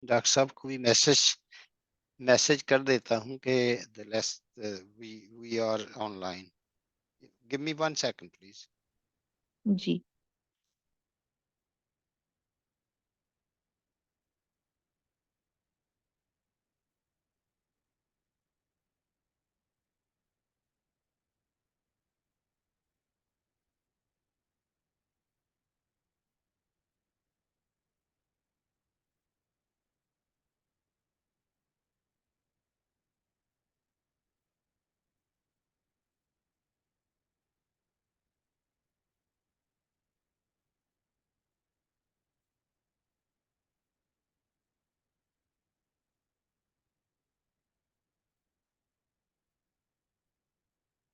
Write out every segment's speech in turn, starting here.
Doctor صاحب کو بھی میسج کر دیتا ہوں کہ we are online. Give me 1 second please. جی.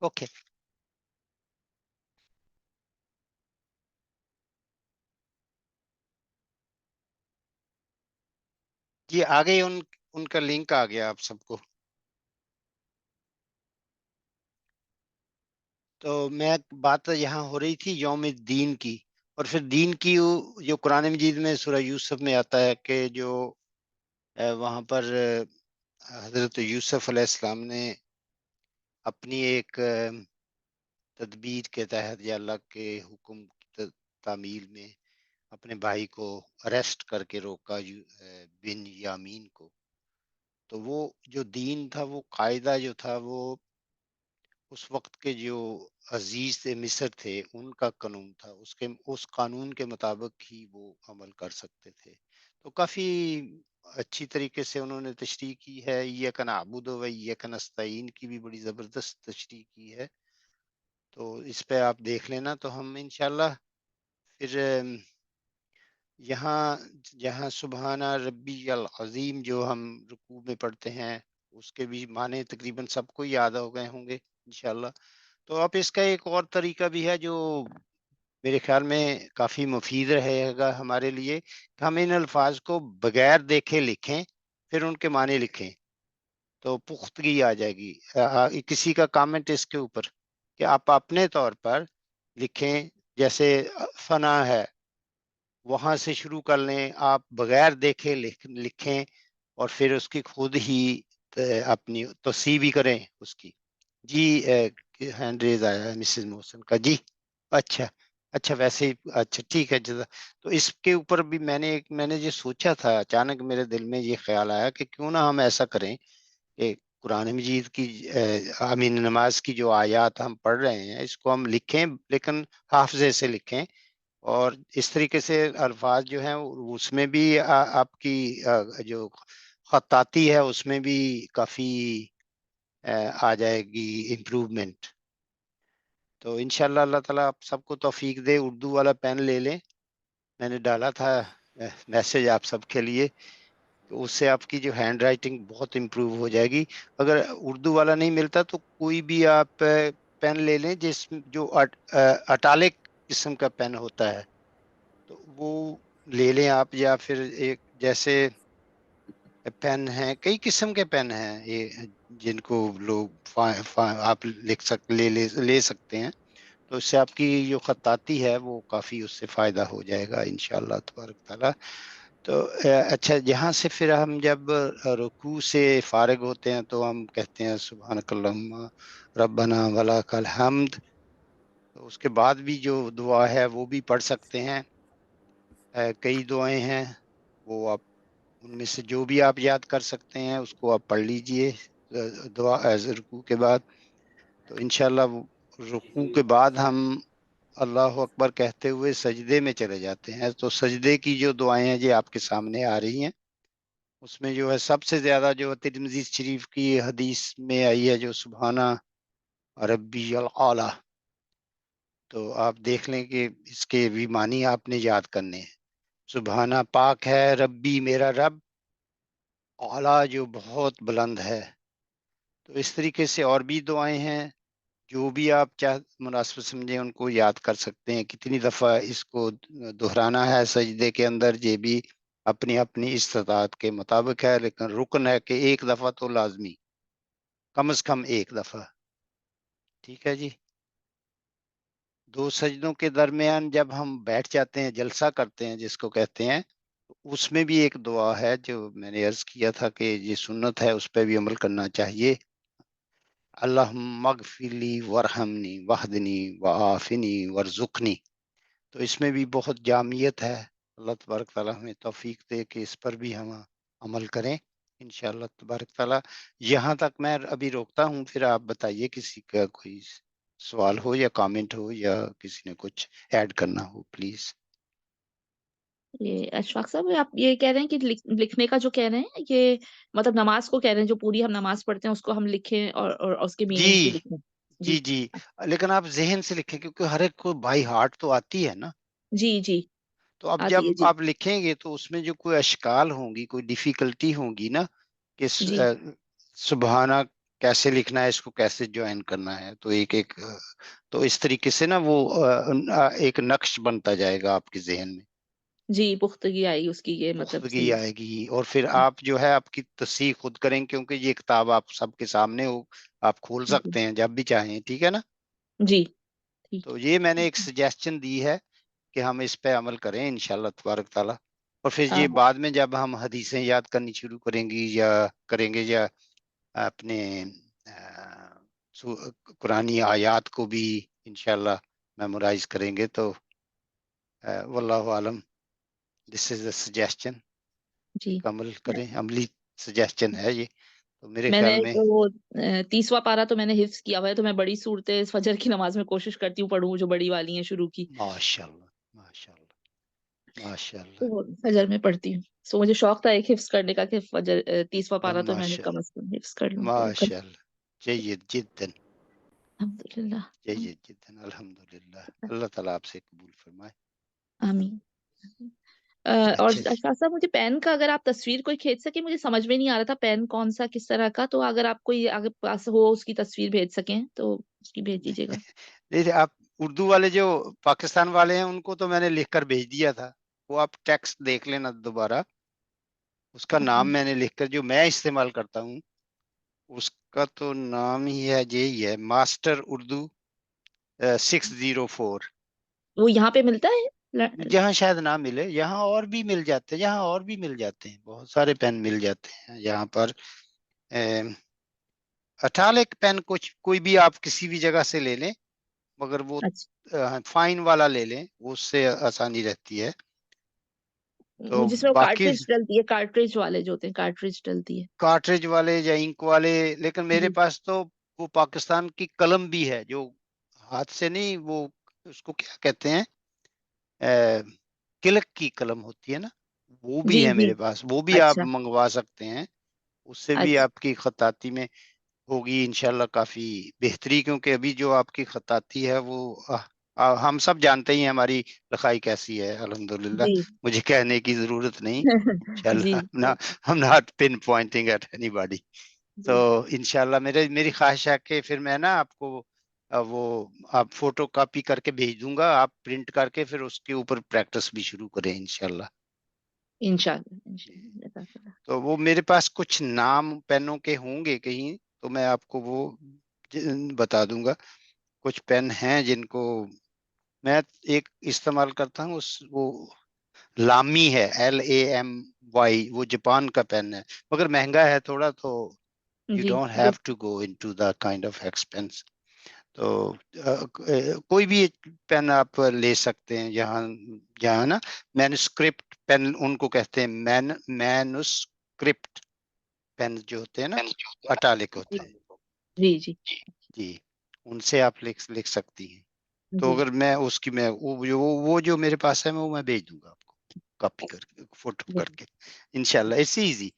اوکے. جی آ گئی، ان کا لنک آ گیا آپ سب کو. تو میں بات یہاں ہو رہی تھی یوم الدین کی، اور پھر دین کی جو قرآن مجید میں سورہ یوسف میں آتا ہے کہ جو وہاں پر حضرت یوسف علیہ السلام نے اپنی ایک تدبیر کے تحت یا اللہ کے حکم تعمیل میں اپنے بھائی کو اریسٹ کر کے روکا، بن یامین کو. تو وہ جو دین تھا، وہ قاعدہ جو تھا، وہ اس وقت کے جو عزیز مصر تھے ان کا قانون تھا، اس قانون کے مطابق ہی وہ عمل کر سکتے تھے. تو کافی اچھی طریقے سے انہوں نے تشریح کی ہے. ایاک نعبد و ایاک نستعین کی بھی بڑی زبردست تشریح کی ہے. تو اس پہ آپ دیکھ لینا. تو ہم انشاءاللہ پھر یہاں جہاں سبحانہ ربی العظیم جو ہم رکوع میں پڑھتے ہیں، اس کے بھی معنی تقریباً سب کو یاد ہو گئے ہوں گے انشاءاللہ. تو اب اس کا ایک اور طریقہ بھی ہے جو میرے خیال میں کافی مفید رہے گا ہمارے لیے، کہ ہم ان الفاظ کو بغیر دیکھے لکھیں، پھر ان کے معنی لکھیں تو پختگی آ جائے گی. کسی کا کامنٹ اس کے اوپر کہ آپ اپنے طور پر لکھیں، جیسے فنا ہے وہاں سے شروع کر لیں، آپ بغیر دیکھے لکھیں اور پھر اس کی خود ہی اپنی توسیع بھی کریں اس کی. جی ہینڈ ریز آیا ہے مسز محسن کا. جی اچھا اچھا، ویسے ہی اچھا ٹھیک ہے. تو اس کے اوپر بھی میں نے یہ سوچا تھا، اچانک میرے دل میں یہ خیال آیا کہ کیوں نہ ہم ایسا کریں کہ قرآن مجید کی امین نماز کی جو آیات ہم پڑھ رہے ہیں اس کو ہم لکھیں، لیکن حافظے سے لکھیں. اور اس طریقے سے الفاظ جو ہیں اس میں بھی آپ کی جو خطاطی ہے اس میں بھی کافی آ جائے گی امپروومنٹ. تو انشاءاللہ اللہ تعالیٰ آپ سب کو توفیق دے. اردو والا پین لے لیں، میں نے ڈالا تھا میسج آپ سب کے لیے، تو اس سے آپ کی جو ہینڈ رائٹنگ بہت امپروو ہو جائے گی. اگر اردو والا نہیں ملتا تو کوئی بھی آپ پین لے لیں جو اٹالک قسم کا پین ہوتا ہے تو وہ لے لیں آپ. یا پھر ایک جیسے پین ہیں، کئی قسم کے پین ہیں یہ جن کو لوگ آپ لے سکتے ہیں. تو اس سے آپ کی جو خطاطی ہے وہ کافی اس سے فائدہ ہو جائے گا انشاءاللہ تبارک تعالیٰ. تو اچھا، یہاں سے پھر ہم جب رکوع سے فارغ ہوتے ہیں تو ہم کہتے ہیں سبحانک اللہم ربنا ولک الحمد. تو اس کے بعد بھی جو دعا ہے وہ بھی پڑھ سکتے ہیں. کئی دعائیں ہیں، وہ آپ ان میں سے جو بھی آپ یاد کر سکتے ہیں اس کو آپ پڑھ لیجئے دعا رکوع کے بعد. تو انشاءاللہ رکوع کے بعد ہم اللہ اکبر کہتے ہوئے سجدے میں چلے جاتے ہیں. تو سجدے کی جو دعائیں ہیں یہ آپ کے سامنے آ رہی ہیں. اس میں جو ہے سب سے زیادہ جو ترمذی شریف کی حدیث میں آئی ہے جو سبحانہ ربی الاعلی، تو آپ دیکھ لیں کہ اس کے بھی معنی آپ نے یاد کرنے ہیں. سبحانہ پاک ہے ربی میرا رب، اعلیٰ جو بہت بلند ہے. تو اس طریقے سے اور بھی دعائیں ہیں، جو بھی آپ مناسب سمجھیں ان کو یاد کر سکتے ہیں. کتنی دفعہ اس کو دہرانا ہے سجدے کے اندر یہ بھی اپنی اپنی استطاعت کے مطابق ہے، لیکن رکن ہے کہ ایک دفعہ تو لازمی، کم از کم ایک دفعہ. ٹھیک ہے جی. دو سجدوں کے درمیان جب ہم بیٹھ جاتے ہیں، جلسہ کرتے ہیں جس کو کہتے ہیں، اس میں بھی ایک دعا ہے جو میں نے عرض کیا تھا کہ یہ سنت ہے، اس پہ بھی عمل کرنا چاہیے. اللہم اغفر لی ورحمنی وحدنی وعافنی ورزقنی. تو اس میں بھی بہت جامعیت ہے. اللہ تبارک تعالیٰ ہمیں توفیق دے کہ اس پر بھی ہم عمل کریں انشاءاللہ تبارک تعالیٰ. یہاں تک میں ابھی روکتا ہوں، پھر آپ بتائیے کسی کا کوئی سوال ہو یا کامنٹ ہو یا کسی نے کچھ ایڈ کرنا ہو پلیز. یہ اشفاق صاحب آپ یہ کہہ رہے ہیں کہ لکھنے کا جو کہہ رہے ہیں یہ مطلب نماز کو کہہ رہے ہیں، جو پوری ہم نماز پڑھتے ہیں اس کو ہم لکھیں اور اس کے میننگز بھی جی لکھیں. جی جی جی، لیکن آپ ذہن سے لکھیں کیونکہ ہر ایک کو بائی ہارٹ تو آتی ہے نا. جی جی تو اب جب آتی ہے. جی آپ لکھیں گے تو اس میں جو کوئی اشکال ہوں گی، کوئی ڈیفیکلٹی ہوں گی نا کہ جی سبحانہ کیسے لکھنا ہے، اس کو کیسے جوائن کرنا ہے، تو ایک ایک تو اس طریقے سے نا وہ ایک نقش بنتا جائے گا آپ کے ذہن میں، جی پختگی آئی اس کی، یہ مطلب پختگی صحیح. آئے گی. اور پھر آپ جو ہے آپ کی تصحیح خود کریں کیونکہ یہ کتاب آپ سب کے سامنے ہو، آپ کھول جی سکتے ہیں جب بھی چاہیں، ٹھیک ہے نا. جی ٹھیک تو یہ میں نے ایک ہے. سجیسشن دی ہے کہ ہم اس پہ عمل کریں انشاءاللہ تبارک تعالیٰ. اور پھر آ، یہ بعد میں جب ہم حدیثیں یاد کرنی شروع کریں گے یا اپنے قرآنی آیات کو بھی انشاءاللہ میمورائز کریں گے تو واللہ عالم. دس از اے سجیسشن، جی ایک عمل کریں، عملی سجیسشن ہے یہ. تو میرے میں نے خیال میں وہ 30واں پارا تو میں نے حفظ کیا ہوا ہے، تو میں بڑی صورتیں فجر کی نماز میں کوشش کرتی ہوں پڑھوں، جو بڑی والی ہیں شروع کی، ماشاءاللہ ماشاءاللہ ماشاءاللہ تو وہ فجر میں پڑھتی ہوں. سو مجھے شوق تھا ایک حفظ کرنے کا کہ فجر 30واں پارا تو میں نے کم ماشاءاللہ از کم حفظ کر لوں. تو ماشاءاللہ. جید جدا الحمد للہ. جید جدا الحمدللہ. اللہ تعالیٰ آپ سے قبول فرمائے. آمین. اور اچھا جی. اشفاق صاحب مجھے پین کا اگر آپ تصویر کوئی کھینچ سکیں، مجھے سمجھ میں نہیں آ رہا تھا پین کون سا کس طرح کا، تو اگر آپ کوئی اگر پاس ہو اس کی تصویر بھیج سکیں تو اس کی بھیج دیجیے گا. نہیں آپ اردو والے جو پاکستان والے ہیں ان کو تو میں نے لکھ کر بھیج دیا تھا، وہ آپ ٹیکسٹ دیکھ لینا دوبارہ. اس کا نام میں نے لکھ کر جو میں استعمال کرتا ہوں اس کا تو نام ہی ہے یہی ہے، ماسٹر اردو 604. وہ یہاں پہ ملتا ہے؟ جہاں شاید نہ ملے، یہاں اور بھی مل جاتے ہیں، یہاں اور بھی مل جاتے ہیں، بہت سارے پین مل جاتے ہیں یہاں پر. اٹالک پین کچھ کوئی بھی آپ کسی بھی جگہ سے لے لیں، مگر وہ اچھا فائن والا لے لیں، وہ اس سے آسانی رہتی ہے. تو جس میں وہ باقی کارٹریج ڈلتی ہے، کارٹریج والے جو ہوتے ہیں کارٹریج ڈلتی ہے. کارٹریج والے یا انک والے، لیکن میرے جی پاس تو وہ پاکستان کی قلم بھی ہے جو ہاتھ سے نہیں، وہ اس کو کیا کہتے ہیں، کلک کی قلم ہوتی ہے نا، وہ بھی جی ہے جی میرے پاس، وہ بھی آپ اچھا منگوا سکتے ہیں. اس سے بھی اچھا آپ کی خطاطی میں ہوگی انشاءاللہ کافی بہتری، کیونکہ ابھی جو آپ کی خطاطی ہے وہ ہم سب جانتے ہی ہیں ہماری لکھائی کیسی ہے الحمدللہ، جی مجھے کہنے کی ضرورت نہیں. جی انشاءاللہ ہم not pinpointing at anybody. تو جی انشاءاللہ میری خواہش ہے کہ پھر میں نا آپ کو وہ آپ فوٹو کاپی کر کے بھیج دوں گا، آپ پرنٹ کر کے پھر اس کے اوپر پریکٹس بھی شروع کریں انشاءاللہ. انشاءاللہ جی. انشاءاللہ جزاک اللہ. تو وہ میرے پاس کچھ نام پینوں کے ہوں گے کہیں، تو میں آپ کو وہ بتا دوں گا. کچھ پین ہیں جن کو میں ایک استعمال کرتا ہوں، وہ لامی ہے LAMY، وہ جاپان کا پین ہے مگر مہنگا ہے تھوڑا، تو you G don't have to go into that kind of expense. تو کوئی بھی پین آپ لے سکتے ہیں. جہاں نا مینوسکرپٹ پین ان کو کہتے ہیں، مینوسکرپٹ پین جو ہوتے ہیں نا اٹالک جی ہوتے ہیں. جی جی جی ان سے آپ لکھ سکتی ہیں. تو جی اگر میں اس کی میں وہ جو میرے پاس ہے وہ میں بھیج دوں گا آپ کو کاپی کر کے، فوٹو جی کر کے انشاءاللہ. It's easy.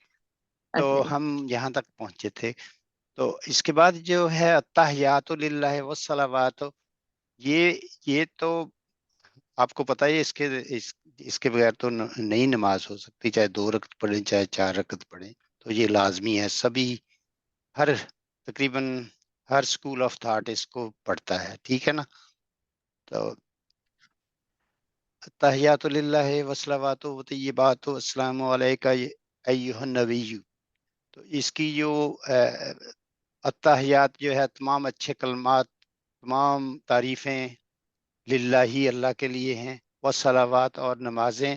تو اچھا جی ہم یہاں تک پہنچے تھے. تو اس کے بعد جو ہے التحیات للہ والصلوات، یہ تو آپ کو پتہ ہے اس کے بغیر تو نئی نماز ہو سکتی، چاہے 2 رکعت پڑھیں چاہے 4 رکعت پڑھیں. تو یہ لازمی ہے، سبھی تقریباً ہر اسکول آف تھاٹ اس کو پڑھتا ہے، ٹھیک ہے نا. تو تحیات للہ وصلوات و طیبات و السلام علیکہ ایہا النبی. تو اس کی جو التحیات جو ہے، تمام اچھے کلمات، تمام تعریفیں للہ ہی اللہ کے لیے ہیں، والصلوات اور نمازیں،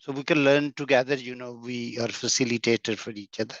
So we can learn together, we are facilitator for each other.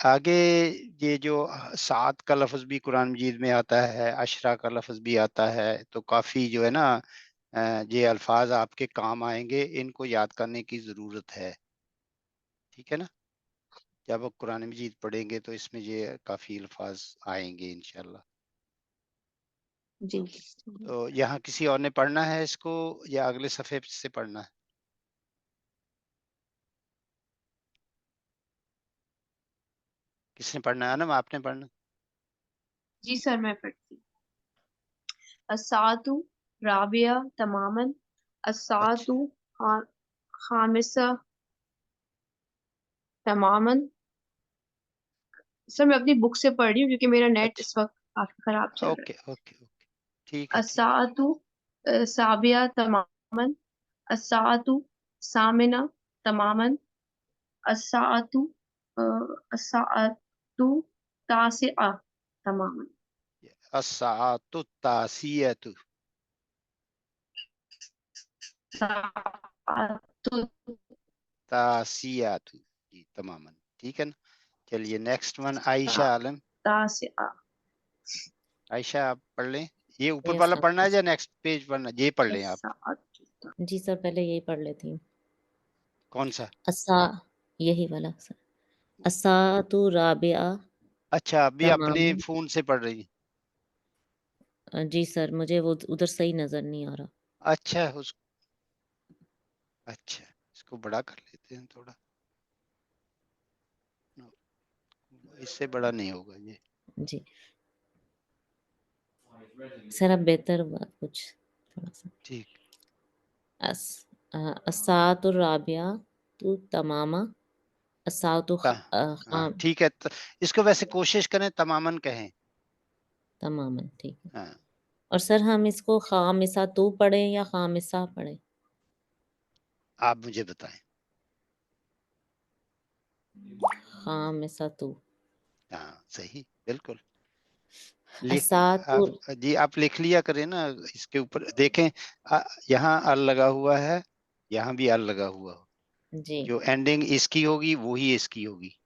آگے یہ جو 7 کا لفظ بھی قرآن مجید میں آتا ہے، 10 کا لفظ بھی آتا ہے، تو کافی جو ہے نا یہ الفاظ آپ کے کام آئیں گے، ان کو یاد کرنے کی ضرورت ہے، ٹھیک ہے نا؟ جب آپ قرآن مجید پڑھیں گے تو اس میں یہ کافی الفاظ آئیں گے انشاءاللہ۔ جی تو یہاں کسی اور نے پڑھنا ہے اس کو یا اگلے صفحے سے پڑھنا ہے؟ کس نے پڑھنا ہے؟ انم آپ نے پڑھنا؟ جی سر میں پڑھتی ہوں۔ الساعۃ رابعہ تماما، الساعۃ اچھا خامسہ تماما۔ سر میں اپنی بک سے پڑھ رہی ہوں کیونکہ میرا نیٹ اچھا اس وقت کافی خراب چل رہا ہے۔ اوکے اوکے اوکے ٹھیک ہے ٹھیک الساعۃ سابعہ تماما، الساعۃ ثامنہ تماما، الساعۃ الساعۃ تاسعہ تماما۔ الساعۃ التاسعۃ الساعۃ تاسعۃ جی تماما، ٹھیک ہے نا؟ چلیے نیکسٹ ون عائشہ عالم۔ تاسعہ۔ عائشہ آپ پڑھ لیں، یہ اوپر یس والا سر، پڑھنا ہے یا نیکسٹ پیج پڑھنا ہے؟ یہ پڑھ لیں آپ۔ الساعۃ جی سر پہلے یہی پڑھ لیتی ہوں۔ کون سا؟ یہی والا سر۔ الساعۃ رابعہ اچھا ابھی اپنے تماما۔ فون سے پڑھ رہی ہیں؟ جی سر مجھے وہ ادھر صحیح نظر نہیں آ رہا۔ اچھا اچھا اس کو بڑا کر لیتے ہیں تھوڑا، اس سے بڑا نہیں ہوگا یہ۔ جی سر اب بہتر ہوا کچھ تھوڑا سا۔ ٹھیک الساعۃ الرابعہ تو تماما، الساعۃ ہاں ٹھیک ہے، اس کو ویسے کوشش کریں تماماً کہیں۔ تماما، ٹھیک ہے۔ ہاں اور سر ہم اس کو خامسہ تو پڑھیں یا خامسہ پڑھیں؟ آپ مجھے بتائیں۔ خامسہ تو۔ ہاں صحیح بالکل۔ الساعۃ جی آپ لکھ لیا کریں نا، اس کے اوپر دیکھیں یہاں ال لگا ہوا ہے، یہاں بھی ال لگا ہوا ہو، جی جو اینڈنگ اس کی ہوگی وہی اس کی ہوگی۔ جی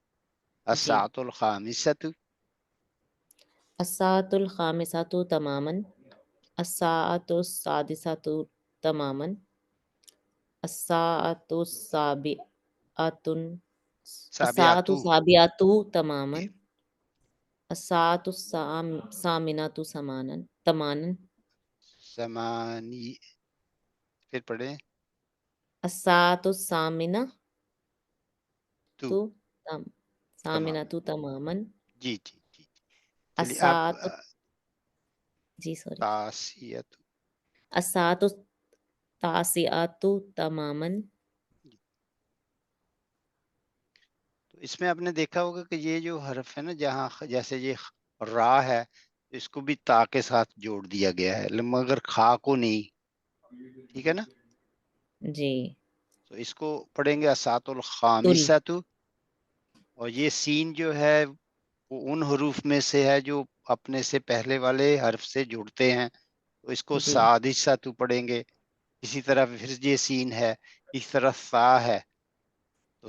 الساعۃ الخامسۃ الساعۃ الخامسۃ تماما، الساعۃ السادسۃ تماما، الساعۃ السابعۃ الساعۃ سابعۃ السابعۃ تماما، الساعۃ الثامنۃ تماما، زمانی، پھر پڑھیں الساعۃ الثامنہ تو تمام۔ تماما، جی جی جی چلیے آپ الساعۃ جی سوری تاسعۃ الساعۃ التاسعۃ تماما۔ تو اس میں آپ نے دیکھا ہوگا کہ یہ جو حرف ہے نا، جہاں جیسے یہ را ہے اس کو بھی تا کے ساتھ جوڑ دیا گیا ہے مگر خا کو نہیں، ٹھیک ہے نا؟ جی تو اس کو پڑھیں گے الساعۃ تل الخامسۃ، اور یہ سین جو ہے وہ ان حروف میں سے ہے جو اپنے سے پہلے والے حرف سے جڑتے ہیں، تو اس کو جی سادسۃ پڑھیں گے۔ اسی طرح پھر یہ سین ہے، اس طرح سا ہے تو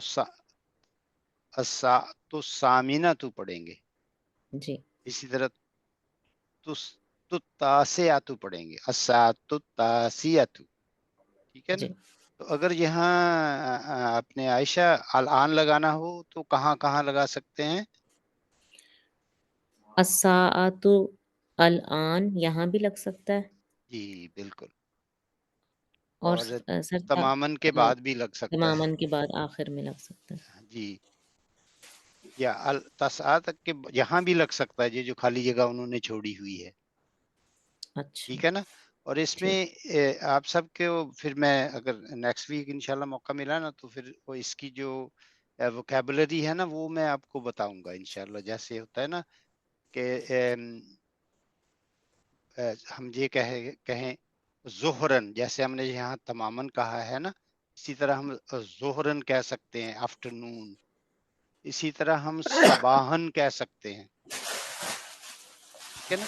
تو سامینہ تو پڑھیں گے، جی اسی طرح تو تاسعۃ پڑھیں گے، الساعۃ التاسعۃ، ٹھیک ہے نا؟ جی تو اگر یہاں اپنے عائشہ الان لگانا ہو تو کہاں کہاں لگا سکتے ہیں؟ الساعۃ الآن یہاں بھی لگ سکتا ہے، جی بالکل، اور اور سر تماماً کے بعد بھی لگ سکتا ہے، تماما کے بعد آخر میں لگ سکتا ہے۔ جی، یا التسعۃ کے یہاں بھی لگ سکتا ہے، یہ جو خالی جگہ انہوں نے چھوڑی ہوئی ہے، اچھا ٹھیک ہے نا؟ اور اس میں ٹھیک آپ سب کے پھر میں اگر نیکسٹ ویک انشاءاللہ موقع ملا نا تو پھر وہ اس کی جو ووکیبلری ہے نا وہ میں آپ کو بتاؤں گا انشاءاللہ، جیسے ہوتا ہے نا کہ ہم یہ کہیں ظہرن، جیسے ہم نے یہاں تماماً کہا ہے نا، اسی طرح ہم ظہرن کہہ سکتے ہیں آفٹر نون، اسی طرح ہم صباحن کہہ سکتے ہیں، ٹھیک ہے نا؟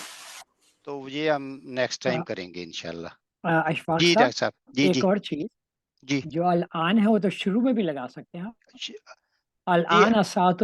تو یہ ہم نیکسٹ ٹائم کریں گے انشاءاللہ۔ اشفاق جی صاحب ڈاکٹر صاحب، جی ایک جی اور چیز جی جو الان ہے وہ تو شروع میں بھی لگا سکتے ہیں آپ۔ جی الان اساعت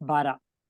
12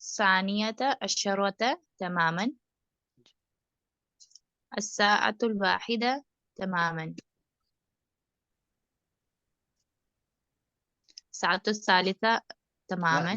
الثانية عشرة تماما الساعة الواحدة تماما الساعة الثالثة تماما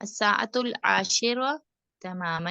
الساعة العاشرة تماما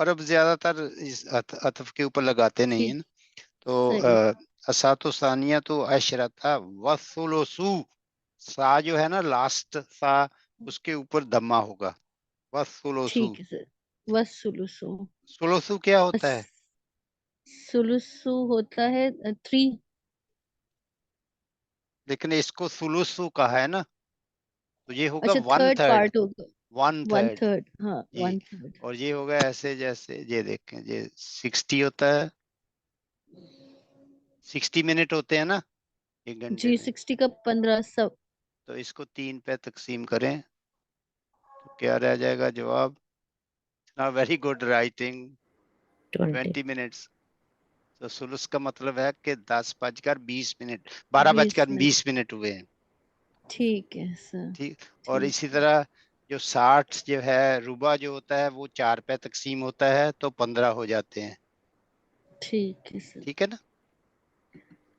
عرب زیادہ تر اس عطف کے اوپر لگاتے نہیں ہیں ٹھیک نا، تو صحیح اسات و ثانیہ تو عشرتا وثلثو، سا جو ہے نا لاسٹ سا، اس کے اوپر دمہ ہوگا، وثلثو. ٹھیک ہے سر والثلث ثلثو کیا ہوتا ہے؟ الثلث ہوتا ہے 3 لیکن اس کو ثلثو کہا ہے نا، تو یہ ہوگا اچھا 1/3، پارٹ ہوگا 1/3 1/3 ہاں جی. 1/3 اور یہ ہوگا ایسے جیسے یہ دیکھیں، یہ 60 ہوتا ہے، 60 منٹ ہوتے ہیں نا ایک گھنٹے جی میں، 60 کا 1500 تو اس کو 3 پہ تقسیم کریں تو کیا رہ جائے گا جواب؟ Very good writing 20 20 minutes. تو ثلث کا مطلب ہے کہ 10:20 20 منٹ 12:20 منٹ ہوئے ہیں. ٹھیک ہے سر ٹھیک. اور ٹھیک اسی طرح جو 60 جو ہے ربع جو ہوتا ہے وہ 4 پہ تقسیم ہوتا ہے تو 15 ہو جاتے ہیں. ٹھیک ہے سر ٹھیک ہے نا؟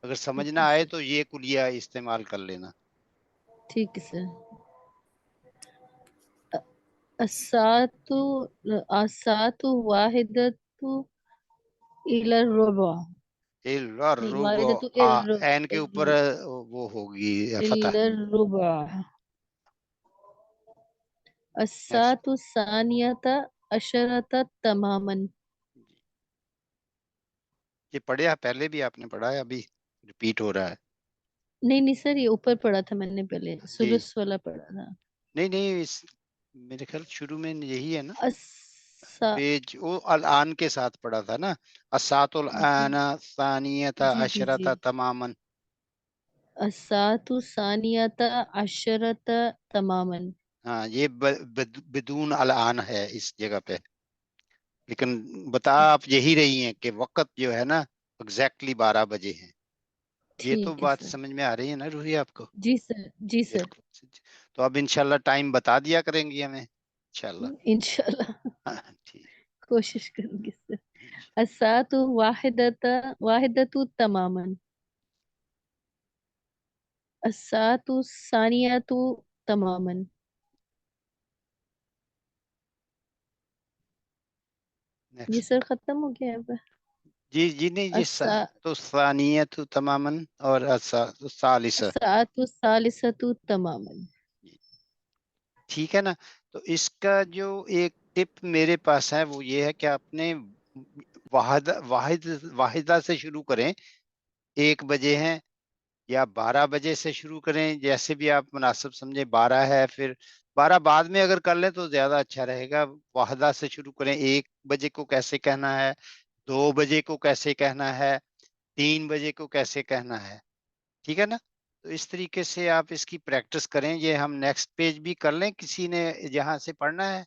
اگر سمجھ نہ اوکے آئے سر تو یہ کلیہ استعمال کر لینا. ٹھیک ہے سر الساعة واحدة إلى الربع نہیں الربع، واحدة إلى عین کے اوپر الربع وہ ہوگی فتح. إلى الربع الساعة الثانية عشرة تماما یہ پڑھیا پہلے بھی آپ نے پڑھا ہے، ابھی ریپیٹ ہو رہا ہے. نہیں نہیں سر یہ اوپر پڑھا تھا میں نے پہلے جی سلس والا پڑھا تھا نہیں میرے خیال شروع میں یہی ہے نا السا پیج، وہ الان کے ساتھ پڑھا تھا نا، اسات جی الان ثانیت جی جی عشرت جی تماما. الساعة الثانية عشرة تماما ہاں یہ بدون الان ہے اس جگہ پہ، لیکن بتا ٹھیک آپ یہی رہی ہیں کہ وقت جو ہے نا ایگزیکٹلی 12 بجے ہیں. یہ تو ٹھیک ہے بات سر سمجھ میں آ رہی ہے نا روحی آپ کو؟ جی سر جی سر بالکل. تو اب انشاءاللہ ٹائم بتا دیا کریں گی ہمیں انشاءاللہ. انشاءاللہ ہاں ٹھیک. کوشش کروں گی سر الساعة واحدة تماما الساعة الثانية تماما یہ نیکسٹ. سر ختم ہو گیا اب جی نہیں جی الساعة تو ثانیت تماما اور الثالثہ. الثالثة تماما ٹھیک ہے نا؟ تو اس کا جو ایک ٹپ میرے پاس ہے وہ یہ ہے کہ آپ نے واحدہ سے شروع کریں، 1 بجے ہیں یا 12 بجے سے شروع کریں، جیسے بھی آپ مناسب سمجھیں. 12 ہے، پھر 12 بعد میں اگر کر لیں تو زیادہ اچھا رہے گا. واحدہ سے شروع کریں، 1 بجے کو کیسے کہنا ہے، 2 بجے کو کیسے کہنا ہے، 3 بجے کو کیسے کہنا ہے. ٹھیک ہے نا؟ تو اس طریقے سے آپ اس کی پریکٹس کریں. یہ ہم نیکسٹ پیج بھی کر لیں، کسی نے جہاں سے پڑھنا ہے.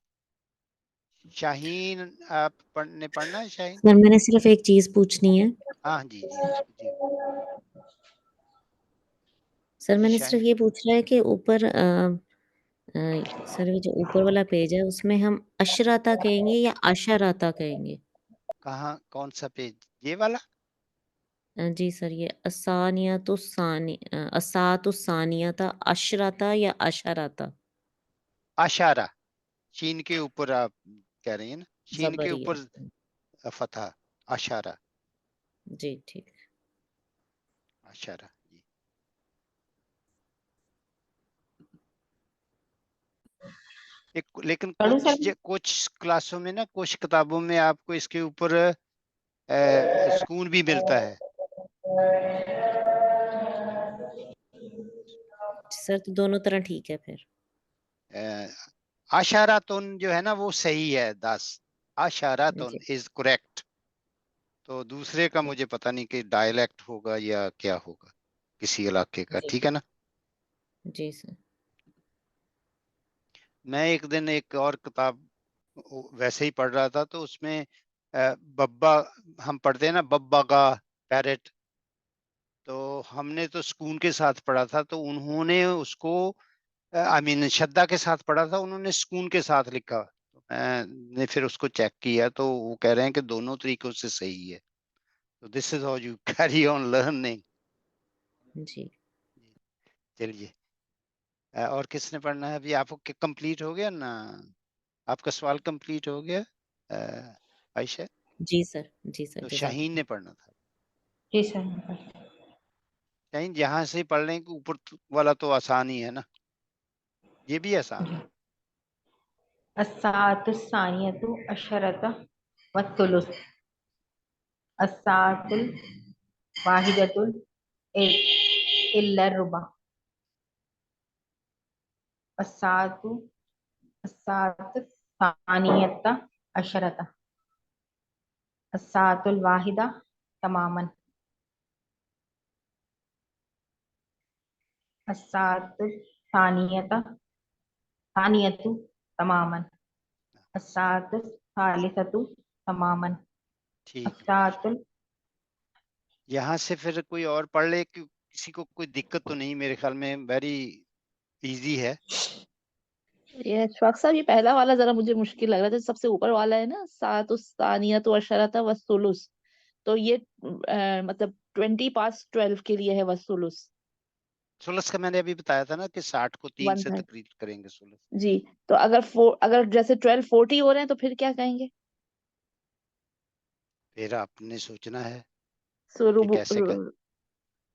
شاہین آپ نے پڑھنا ہے شاہین؟ سر میں نے صرف ایک چیز پوچھنی ہے. ہاں جی سر میں نے شاہین صرف یہ پوچھ رہا ہے کہ اوپر سر یہ جو اوپر والا پیج ہے اس میں ہم اشراتا کہیں گے یا اشراتا کہیں گے؟ کہاں، کون سا پیج؟ یہ والا؟ جی سر یہ اسات الثانیہ اشراتا یا اشراتا؟ اشارہ، شین کے اوپر آپ کہہ رہی ہیں نا، شین کے زبر اوپر ہے فتح، اشارہ. جی ٹھیک. اشارہ جی. لیکن پڑھوں سر کچھ کلاسوں میں نا، کچھ کتابوں میں آپ کو اس کے اوپر سکون بھی ملتا ہے. سر تو دونوں طرح ٹھیک ہے پھر. اشاراتن جو ہے نا وہ صحیح ہے، 10 اشاراتن جی از کریکٹ. تو دوسرے کا ٹھیک. مجھے پتہ نہیں کہ ڈائلیکٹ ہوگا یا کیا ہوگا کسی علاقے کا. جی ٹھیک ہے نا؟ جی سر. میں ایک دن ایک اور کتاب ویسے ہی پڑھ رہا تھا، تو اس میں ببا ہم پڑھتے ہیں نا، ببا کا پیرٹ، تو ہم نے تو سکون کے ساتھ پڑھا تھا، تو انہوں نے اس کو شدہ کے ساتھ پڑھا تھا، انہوں نے سکون کے ساتھ لکھا. میں نے پھر اس کو چیک کیا تو وہ کہہ رہے ہیں کہ دونوں طریقوں سے صحیح ہے. تو this is how you carry on learning. جی چلیے اور کس نے پڑھنا ہے ابھی؟ آپ کو کمپلیٹ ہو گیا نا؟ آپ کا سوال کمپلیٹ ہو گیا؟ عائشہ جی سر، جی سر، تو جزاک شاہین اللہ۔ نے پڑھنا تھا. جی سر. شاہین جہاں سے پڑھ لیں کہ اوپر والا تو آسان ہی ہے نا, یہ بھی آسان ہے. الساعة الثانية عشرة والثلث الساعة الواحدة إلا الربع الساعة الثانية عشرة الساعة الواحدة تماما الساعة الثانية تماما الساعة الثالثة تماما ٹھیک ہے. الساعة یہاں سے پھر کوئی اور پڑھ لے, کہ کسی کو کوئی دقت تو نہیں, میرے خیال میں ویری ایزی ہے. یہ اشفاق صاحب یہ پہلا والا ذرا مجھے مشکل لگ رہا تھا, سب سے اوپر والا ہے نا, سات الثانیۃ عشرۃ والثلث, تو یہ مطلب 20 past 12 کے لیے ہے والثلث. ثلث کا میں نے ابھی بتایا تھا نا کہ 60 کو 3 سے 1/3 تقریر کریں گے ثلث. جی, تو اگر جیسے 12:40 ہو رہے ہیں تو پھر کیا کہیں گے؟ پھر آپ نے سوچنا ہے سو کہ کیسے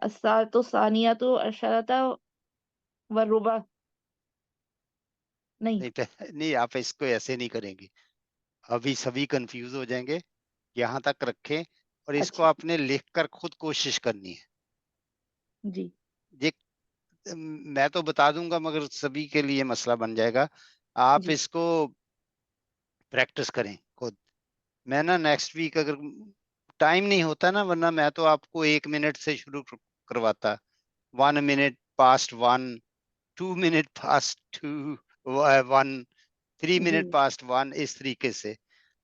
الساعۃ الثانیۃ عشرۃ والربع نہیں. نہیں, آپ اس کو ایسے نہیں کریں گے, ابھی سبھی کنفیوز ہو جائیں گے. یہاں تک رکھیں اور اس کو اچھا آپ نے لکھ کر خود کوشش کرنی ہے. جی میں تو بتا دوں گا مگر سبھی کے لیے مسئلہ بن جائے گا. آپ جی اس کو پریکٹس کریں خود. میں نا نیکسٹ ویک اگر ٹائم نہیں ہوتا نا, ورنہ میں تو آپ کو 1 منٹ سے شروع کرواتا. 1 minute past 1, 2 minute past 2, 1, 3 جی minute past 1, اس طریقے سے.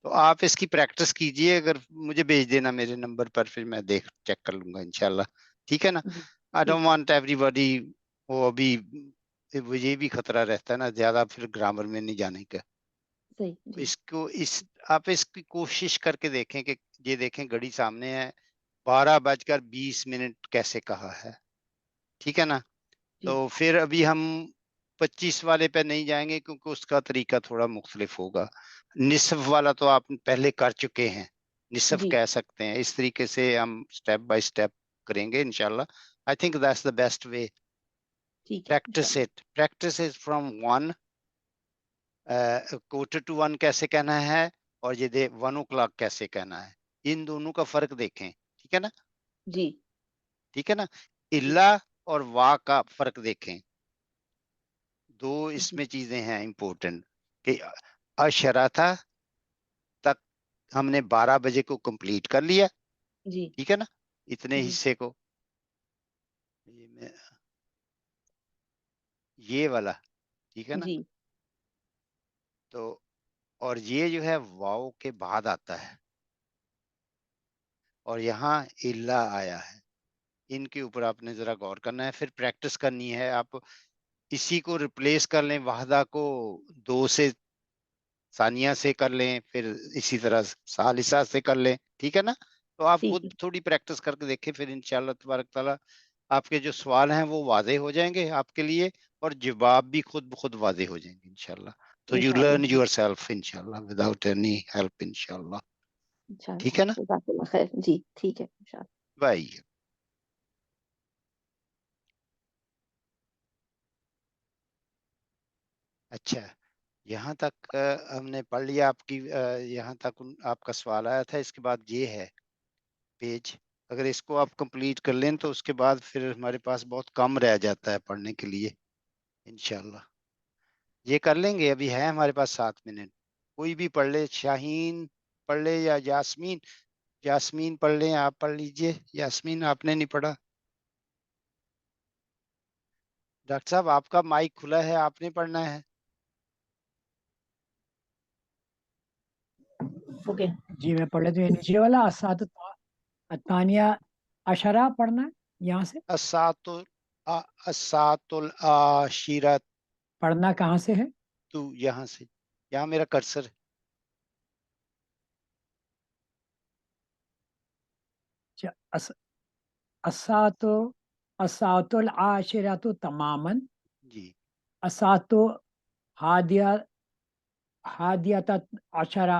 تو آپ اس کی پریکٹس کیجئے, اگر مجھے بھیج دینا میرے نمبر پر, پھر میں چیک کر لوں گا انشاءاللہ. ٹھیک ہے نا. جی I ٹھیک don't want everybody, وہ ابھی یہ بھی خطرہ رہتا ہے نا زیادہ پھر گرامر میں نہیں جانے کا. صحیح جی آپ اس کی کوشش کر کے دیکھیں کہ یہ دیکھیں گھڑی سامنے ہے, 12:20 کیسے کہا ہے. ٹھیک ہے نا. جی تو پھر ابھی ہم 25 والے پہ نہیں جائیں گے کیونکہ اس کا طریقہ تھوڑا مختلف ہوگا. نصف والا تو آپ پہلے کر چکے ہیں, نصف جی کہہ سکتے ہیں. اس طریقے سے ہم سٹیپ بائی سٹیپ کریں گے انشاءاللہ. I think that's the best way. ٹھیک ہے Practice انشاءاللہ. it. Practice it from 1, quarter to 1 کیسے کہنا ہے, اور یہ 1 o'clock کیسے کہنا ہے. ان دونوں کا فرق دیکھیں. ٹھیک ہے نا. جی ٹھیک ہے نا. جی الا اور وا کا فرق دیکھیں. دو اس جی میں چیزیں ہیں امپورٹنٹ, کہ اشراتہ تک ہم نے 12 بجے کو کمپلیٹ کر لیا. جی ٹھیک ہے نا. اتنے جی حصے کو یہ والا, ٹھیک ہے نا. جی تو اور یہ جو ہے واو کے بعد آتا ہے, اور یہاں الا آیا ہے. ان کے اوپر آپ نے ذرا غور کرنا ہے, پھر پریکٹس کرنی ہے. آپ اسی کو ریپلیس کر لیں, واحدہ کو 2 سے ثانیہ سے کر لیں, پھر اسی طرح ثالثہ سے کر لیں. ٹھیک ہے نا. تو آپ ٹھیک خود ہے تھوڑی پریکٹس کر کے دیکھیں, پھر انشاءاللہ تبارک تعالیٰ آپ کے جو سوال ہیں وہ واضح ہو جائیں گے آپ کے لیے, اور جواب بھی خود بخود واضح ہو جائیں گے انشاءاللہ. تو یو انشاءاللہ لرن یور سیلف انشاءاللہ وداؤٹ اینی ہیلپ انشاءاللہ. ٹھیک انشاءاللہ. ہے نا. جزاک اللہ خیر. جی ٹھیک ہے انشاءاللہ. بھائی اچھا, یہاں تک ہم نے پڑھ لیا. آپ کی یہاں تک آپ کا سوال آیا تھا. اس کے بعد یہ ہے پیج, اگر اس کو آپ کمپلیٹ کر لیں تو اس کے بعد پھر ہمارے پاس بہت کم رہ جاتا ہے پڑھنے کے لیے انشاءاللہ. یہ کر لیں گے, ابھی ہے ہمارے پاس 7 منٹ. کوئی بھی پڑھ لے, شاہین پڑھ لے یا یاسمین. یاسمین پڑھ لیں, آپ پڑھ لیجئے. یاسمین آپ نے نہیں پڑھا. ڈاکٹر صاحب آپ کا مائک کھلا ہے, آپ نے پڑھنا ہے. اوکے جی میں پڑھ لیتا ہوں. یہ نیچے والا اسات الثانیہ عشرہ پڑھنا ہے یہاں سے. اسات العاشرۃ, پڑھنا کہاں سے ہے؟ تو یہاں سے, یہاں میرا کرسر ہے. اسات العاشرۃ تماما. جی اسات حادیہ عشرہ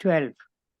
12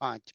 5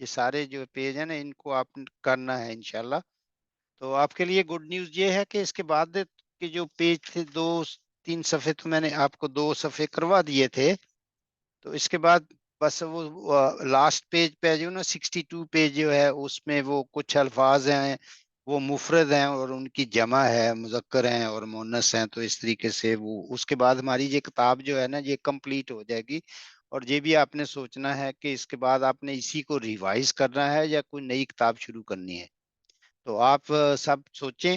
یہ سارے جو پیج ہیں نا ان کو آپ کرنا ہے انشاءاللہ. تو آپ کے لیے گڈ نیوز یہ ہے کہ اس کے بعد کے جو پیج تھے 2-3 صفحے تو میں نے آپ کو 2 صفحے کروا دیے تھے. تو اس کے بعد بس وہ لاسٹ پیج پہ جو نا 62 پیج جو ہے اس میں وہ کچھ الفاظ ہیں وہ مفرد ہیں اور ان کی جمع ہے، مذکر ہیں اور مؤنث ہیں. تو اس طریقے سے وہ اس کے بعد ہماری یہ کتاب جو ہے نا یہ کمپلیٹ ہو جائے گی. اور یہ بھی آپ نے سوچنا ہے کہ اس کے بعد آپ نے اسی کو ریوائز کرنا ہے یا کوئی نئی کتاب شروع کرنی ہے. تو آپ سب سوچیں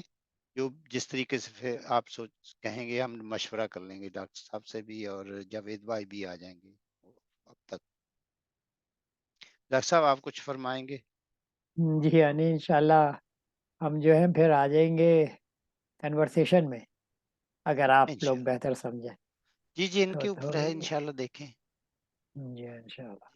جو جس طریقے سے پھر آپ کہیں گے ہم مشورہ کر لیں گے ڈاکٹر صاحب سے بھی اور جاوید بھائی بھی آ جائیں گے اب تک. ڈاکٹر صاحب آپ کچھ فرمائیں گے؟ جی یعنی انشاءاللہ ہم جو ہے پھر آ جائیں گے کنورسیشن میں اگر آپ لوگ انشاءاللہ بہتر سمجھیں جی جی ان کے تو اوپر ہے انشاءاللہ دیکھیں. جی انشاءاللہ.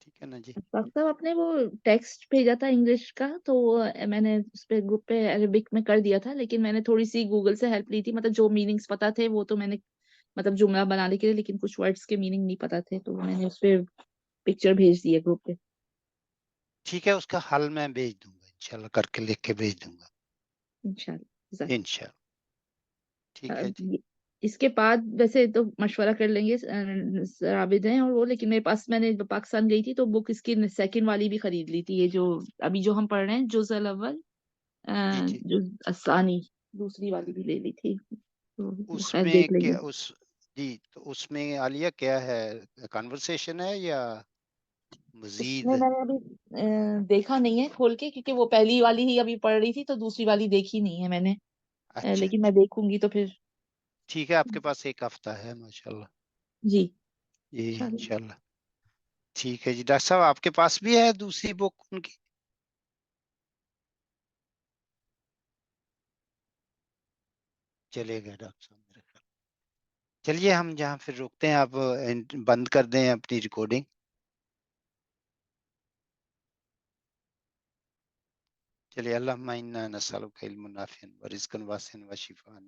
ٹھیک ہے نا جی. ڈاکٹر صاحب آپ نے وہ ٹیکسٹ بھیجا تھا انگلش کا تو وہ میں نے اس پہ گروپ پہ عربک میں کر دیا تھا، لیکن میں نے تھوڑی سی گوگل سے ہیلپ لی تھی، مطلب جو میننگز پتا تھے وہ تو میں نے مطلب جملہ بنانے کے لیے، لیکن کچھ ورڈز کے میننگ نہیں پتا تھے تو میں نے اس پہ پکچر بھیج دی ہے گروپ پہ. ٹھیک ہے اس کا حل میں بھیج دوں گا انشاءاللہ، کر کے لکھ کے بھیج دوں گا انشاءاللہ. انشاءاللہ. ٹھیک ہے جی. اس کے بعد ویسے تو مشورہ کر لیں گے عابد ہیں اور وہ، لیکن میرے پاس میں نے پاکستان گئی تھی تو بک اس کی سیکنڈ والی بھی خرید لی تھی، یہ جو ابھی جو ہم پڑھ رہے ہیں جز الاول جی جی جز الثانی، دوسری والی بھی لے لی تھی تو اس خیر میں دیکھ لیں گے. کیا جی تو اس میں عالیہ کیا ہے، کانورسیشن ہے یا اس مزید؟ میں میں نے ابھی دیکھا نہیں ہے کھول کے کیونکہ وہ پہلی والی ہی ابھی پڑھ رہی تھی تو دوسری والی دیکھی نہیں ہے میں نے، اچھا لیکن میں اچھا دیکھوں گی تو پھر. ٹھیک ہے، آپ کے پاس 1 ہفتہ ہے ماشاءاللہ. جی جی انشاءاللہ. انشاءاللہ. ٹھیک ہے جی. ڈاکٹر صاحب آپ کے پاس بھی ہے دوسری بک ان کی؟ چلے گا ڈاکٹر صاحب میرے خیال. چلیے ہم جہاں پھر رکتے ہیں آپ بند کر دیں اپنی ریکارڈنگ. چلیے اللہم انا نسألک علما نافعا ورزقا واسعا وشفاء